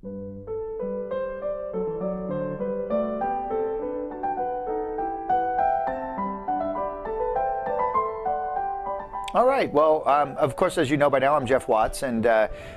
All right, well, of course, as you know by now, I'm Jeff Watts, and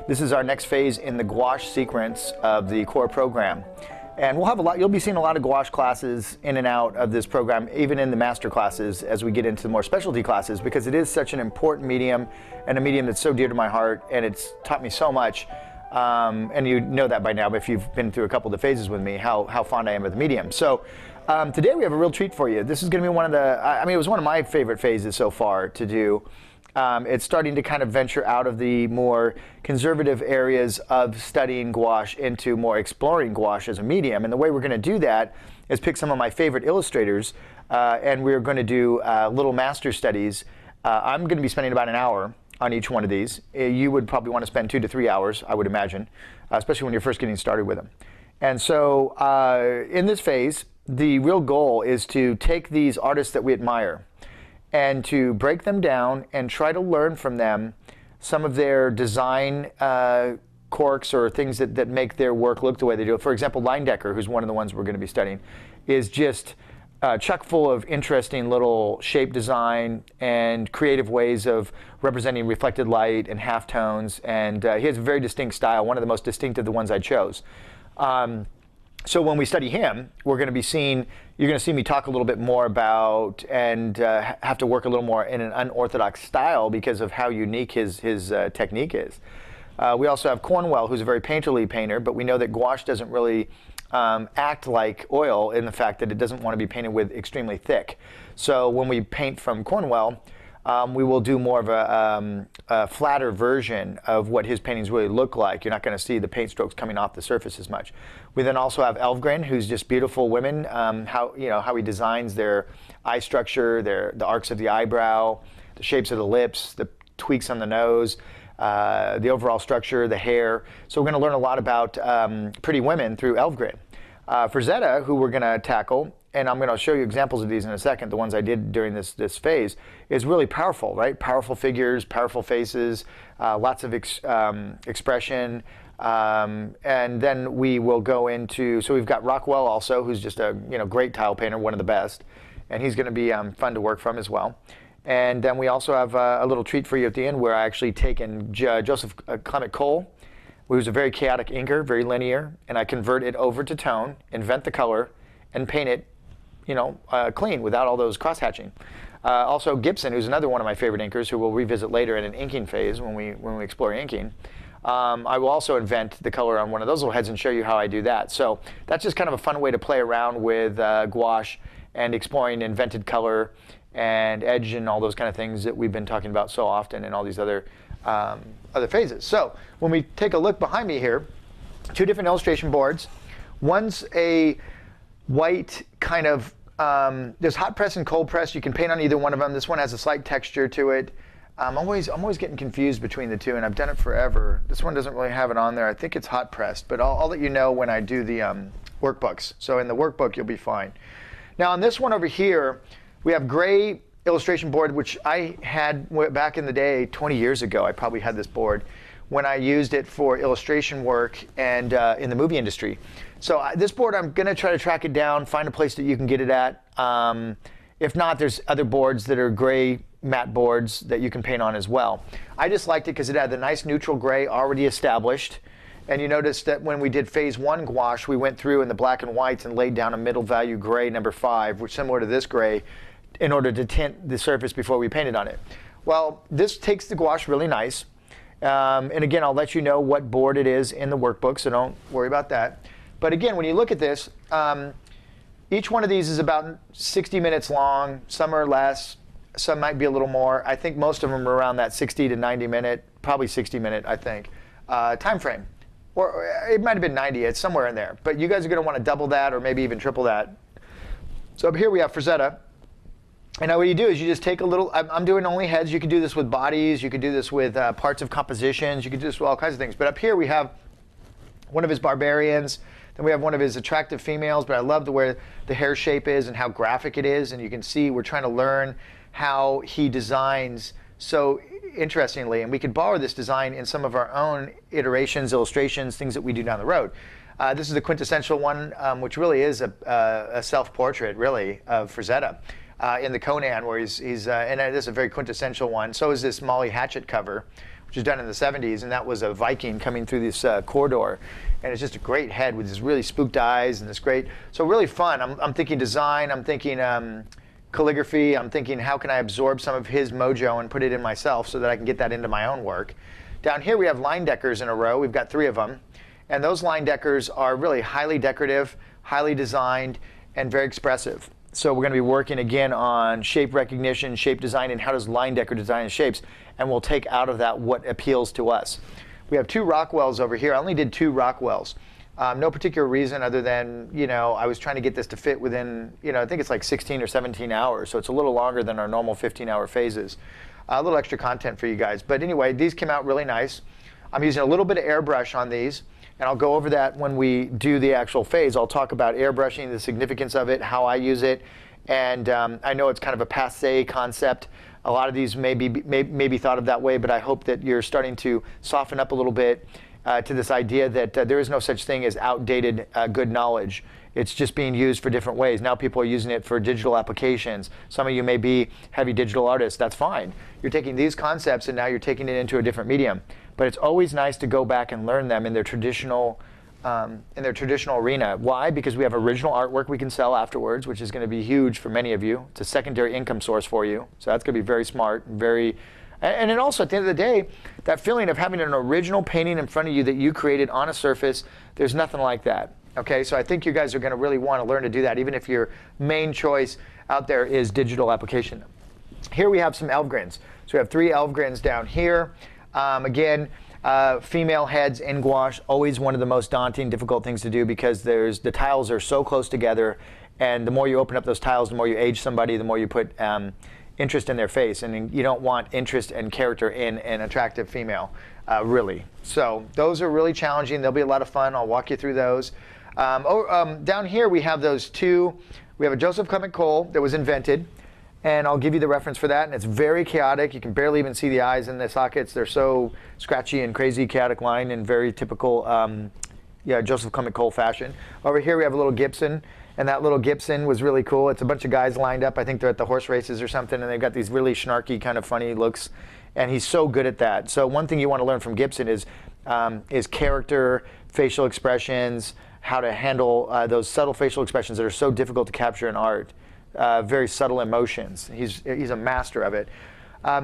this is our next phase in the gouache sequence of the core program. And we'll have you'll be seeing a lot of gouache classes in and out of this program, even in the master classes as we get into the more specialty classes, because it is such an important medium and a medium that's so dear to my heart, and it's taught me so much. And you know that by now, if you've been through a couple of the phases with me, how fond I am of the medium. So today we have a real treat for you. This is going to be one of the, I mean, it was one of my favorite phases so far to do. It's starting to kind of venture out of the more conservative areas of studying gouache into more exploring gouache as a medium. And the way we're going to do that is pick some of my favorite illustrators, and we're going to do little master studies. I'm going to be spending about an hour on each one of these. You would probably want to spend 2 to 3 hours, I would imagine, especially when you're first getting started with them. And so in this phase, the real goal is to take these artists that we admire and to break them down and try to learn from them some of their design quirks or things that make their work look the way they do. For example, Leyendecker, who's one of the ones we're going to be studying, is just chock full of interesting little shape design and creative ways of representing reflected light and halftones, and he has a very distinct style, one of the most distinct of the ones I chose. So when we study him, we're going to be seeing, you're going to see me talk a little bit more about and have to work a little more in an unorthodox style because of how unique his technique is. We also have Cornwell, who's a very painterly painter, but we know that gouache doesn't really act like oil in the fact that it doesn't want to be painted with extremely thick. So when we paint from Cornwell, we will do more of a flatter version of what his paintings really look like. You're not going to see the paint strokes coming off the surface as much. We then also have Elvgren, who's just beautiful women. How he designs their eye structure, the arcs of the eyebrow, the shapes of the lips, the tweaks on the nose, the overall structure, the hair. So we're going to learn a lot about pretty women through Elvgren. Frazetta, who we're going to tackle, and I'm going to show you examples of these in a second, the ones I did during this phase, is really powerful, right? Powerful figures, powerful faces, lots of expression. And then we will go into, so we've got Rockwell also, who's just a great tile painter, one of the best. And he's going to be fun to work from as well. And then we also have a little treat for you at the end where I actually taken Joseph Clement Cole, who was a very chaotic inker, very linear, and I convert it over to tone, invent the color, and paint it clean without all those cross-hatching. Also Gibson, who's another one of my favorite inkers, who we'll revisit later in an inking phase when we explore inking. I will also invent the color on one of those little heads and show you how I do that. So that's just kind of a fun way to play around with gouache and exploring invented color and edge and all those kind of things that we've been talking about so often in all these other phases. So when we take a look behind me here, 2 different illustration boards. One's a white kind of, there's hot press and cold press. You can paint on either one of them. This one has a slight texture to it. I'm always getting confused between the two, and I've done it forever. This one doesn't really have it on there. I think it's hot pressed, but I'll let you know when I do the workbooks. So in the workbook, you'll be fine. Now on this one over here, we have gray illustration board, which I had back in the day, 20 years ago. I probably had this board when I used it for illustration work and in the movie industry. So this board, I'm going to try to track it down, find a place that you can get it at. If not, there's other boards that are gray matte boards that you can paint on as well. I just liked it because it had the nice neutral gray already established. And you notice that when we did phase 1 gouache, we went through in the black and whites and laid down a middle value gray number 5, which is similar to this gray, in order to tint the surface before we painted on it. Well, this takes the gouache really nice. And again, I'll let you know what board it is in the workbook, so don't worry about that. But again, when you look at this, each one of these is about 60 minutes long. Some are less, some might be a little more. I think most of them are around that 60 to 90 minute, probably 60 minute, I think, time frame. Or it might have been 90, it's somewhere in there. But you guys are going to want to double that or maybe even triple that. So up here we have Frazetta. And now what you do is you just take a little, I'm doing only heads. You can do this with bodies. You can do this with parts of compositions. You can do this with all kinds of things. But up here we have one of his barbarians. Then we have one of his attractive females. But I love the way the hair shape is and how graphic it is. And you can see we're trying to learn how he designs. So interestingly, and we could borrow this design in some of our own iterations, illustrations, things that we do down the road. This is the quintessential one, which really is a self-portrait, really, of Frazetta in the Conan, where he's and it is a very quintessential one. So is this Molly Hatchet cover, which was done in the 70s, and that was a Viking coming through this corridor. And it's just a great head with these really spooked eyes and this great, so really fun. I'm thinking design, I'm thinking calligraphy, I'm thinking how can I absorb some of his mojo and put it in myself so that I can get that into my own work. Down here we have line deckers in a row. We've got 3 of them. And those line deckers are really highly decorative, highly designed, and very expressive. So we're going to be working again on shape recognition, shape design, and how does line decker design shapes, and we'll take out of that what appeals to us. We have 2 Rockwells over here. I only did 2 Rockwells. No particular reason other than, I was trying to get this to fit within, I think it's like 16 or 17 hours, so it's a little longer than our normal 15-hour phases. A little extra content for you guys. But anyway, these came out really nice. I'm using a little bit of airbrush on these, and I'll go over that when we do the actual phase. I'll talk about airbrushing, the significance of it, how I use it, and I know it's kind of a passé concept. A lot of these may be thought of that way, but I hope that you're starting to soften up a little bit to this idea that there is no such thing as outdated good knowledge. It's just being used for different ways. Now people are using it for digital applications. Some of you may be heavy digital artists. That's fine. You're taking these concepts and now you're taking it into a different medium. But it's always nice to go back and learn them in their traditional arena. Why? Because we have original artwork we can sell afterwards, which is going to be huge for many of you. It's a secondary income source for you. So that's going to be very smart, and then also at the end of the day, that feeling of having an original painting in front of you that you created on a surface, there's nothing like that. Okay, so I think you guys are going to really want to learn to do that, even if your main choice out there is digital application. Here we have some Elfgrins. So we have 3 Elfgrins down here. Again, female heads in gouache, always one of the most daunting, difficult things to do because the tiles are so close together, and the more you open up those tiles, the more you age somebody, the more you put interest in their face, and you don't want interest and character in an attractive female, really. So those are really challenging. They'll be a lot of fun. I'll walk you through those. Down here we have those 2. We have a Joseph Clement Cole that was invented, and I'll give you the reference for that, and it's very chaotic. You can barely even see the eyes in the sockets. They're so scratchy and crazy, chaotic line in very typical Joseph Clement Cole fashion. Over here we have a little Gibson, and that little Gibson was really cool. It's a bunch of guys lined up. I think they're at the horse races or something, and they've got these really snarky, kind of funny looks, and he's so good at that. So one thing you want to learn from Gibson is character, facial expressions, how to handle those subtle facial expressions that are so difficult to capture in art. Very subtle emotions. He's a master of it.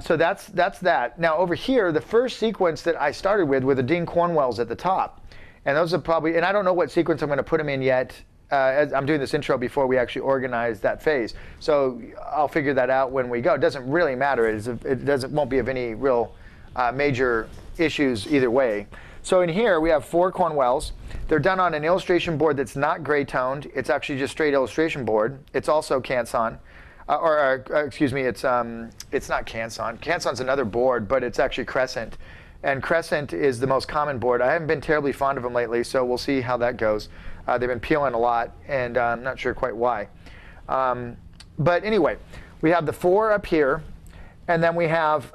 So that's that. Now over here, the first sequence that I started with were the Dean Cornwells at the top. And those are probably, and I don't know what sequence I'm going to put them in yet. As I'm doing this intro before we actually organize that phase. So I'll figure that out when we go. It doesn't really matter. It won't be of any real major issues either way. So in here we have 4 Cornwells. They're done on an illustration board that's not gray toned. It's actually just straight illustration board. It's also Canson. Excuse me, it's not Canson. Canson's another board, but it's actually Crescent. And Crescent is the most common board. I haven't been terribly fond of them lately, so we'll see how that goes. They've been peeling a lot, and I'm not sure quite why. But anyway, we have the 4 up here, and then we have,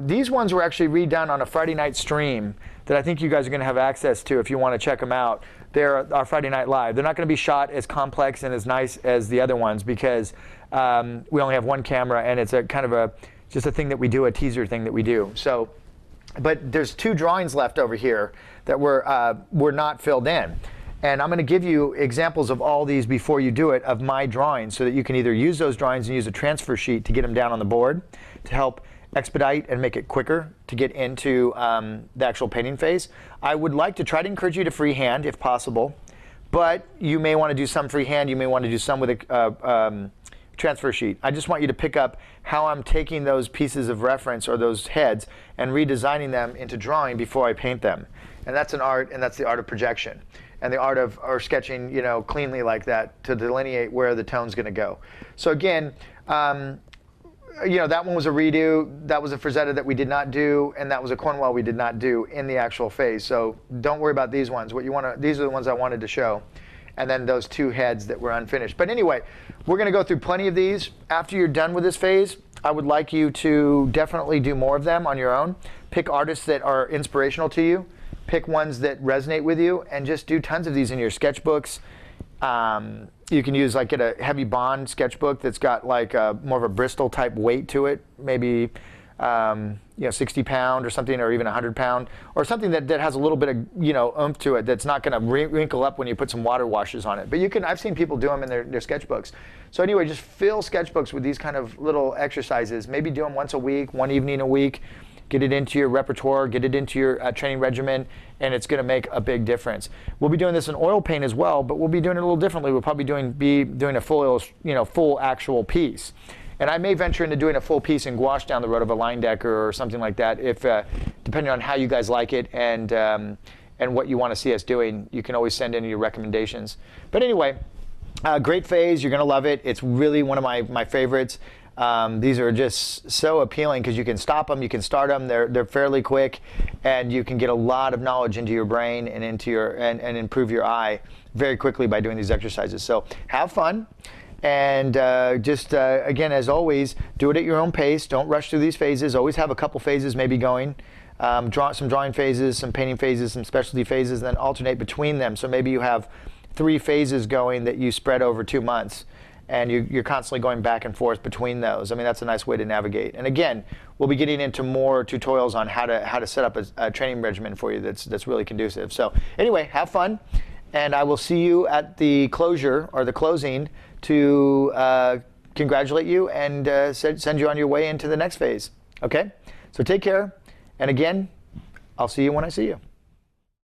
these ones were actually redone on a Friday night stream that I think you guys are going to have access to if you want to check them out. They're our Friday Night Live. They're not going to be shot as complex and as nice as the other ones because we only have 1 camera, and it's a kind of just a thing that we do, a teaser thing that we do. So, but there's 2 drawings left over here that were not filled in. And I'm going to give you examples of all these before you do it of my drawings so that you can either use those drawings and use a transfer sheet to get them down on the board to help expedite and make it quicker to get into the actual painting phase. I would like to try to encourage you to freehand if possible, but you may want to do some freehand, you may want to do some with a transfer sheet. I just want you to pick up how I'm taking those pieces of reference or those heads and redesigning them into drawing before I paint them. And that's an art, and that's the art of projection. And the art of or sketching, cleanly like that to delineate where the tone's going to go. So again, that one was a redo. That was a Frazetta that we did not do, and that was a Cornwell we did not do in the actual phase. So don't worry about these ones. These are the ones I wanted to show, and then those 2 heads that were unfinished. But anyway, we're going to go through plenty of these. After you're done with this phase, I would like you to definitely do more of them on your own. Pick artists that are inspirational to you. Pick ones that resonate with you, and just do tons of these in your sketchbooks. You can use like get a heavy bond sketchbook that's got like more of a Bristol type weight to it, maybe 60 pound or something, or even 100 pound, or something that has a little bit of oomph to it, that's not going to wrinkle up when you put some water washes on it. But I've seen people do them in their sketchbooks. So anyway, just fill sketchbooks with these kind of little exercises. Maybe do them once a week, one evening a week. Get it into your repertoire, get it into your training regimen, and it's going to make a big difference. We'll be doing this in oil paint as well, but we'll be doing it a little differently. We'll probably be doing a full actual piece. And I may venture into doing a full piece in gouache down the road of a line decker or something like that, if depending on how you guys like it and what you want to see us doing. You can always send in your recommendations. But anyway, great phase. You're going to love it. It's really one of my favorites. These are just so appealing because you can stop them, you can start them. They're fairly quick, and you can get a lot of knowledge into your brain and into and improve your eye very quickly by doing these exercises. So have fun. And again, as always, do it at your own pace. Don't rush through these phases. Always have a couple phases maybe going. Some drawing phases, some painting phases, some specialty phases, and then alternate between them. So maybe you have 3 phases going that you spread over 2 months, and you're constantly going back and forth between those. I mean, that's a nice way to navigate. And again, we'll be getting into more tutorials on how to set up a training regimen for you that's really conducive. So anyway, have fun, and I will see you at the closure or the closing to congratulate you and send you on your way into the next phase. Okay? So take care, and again, I'll see you when I see you.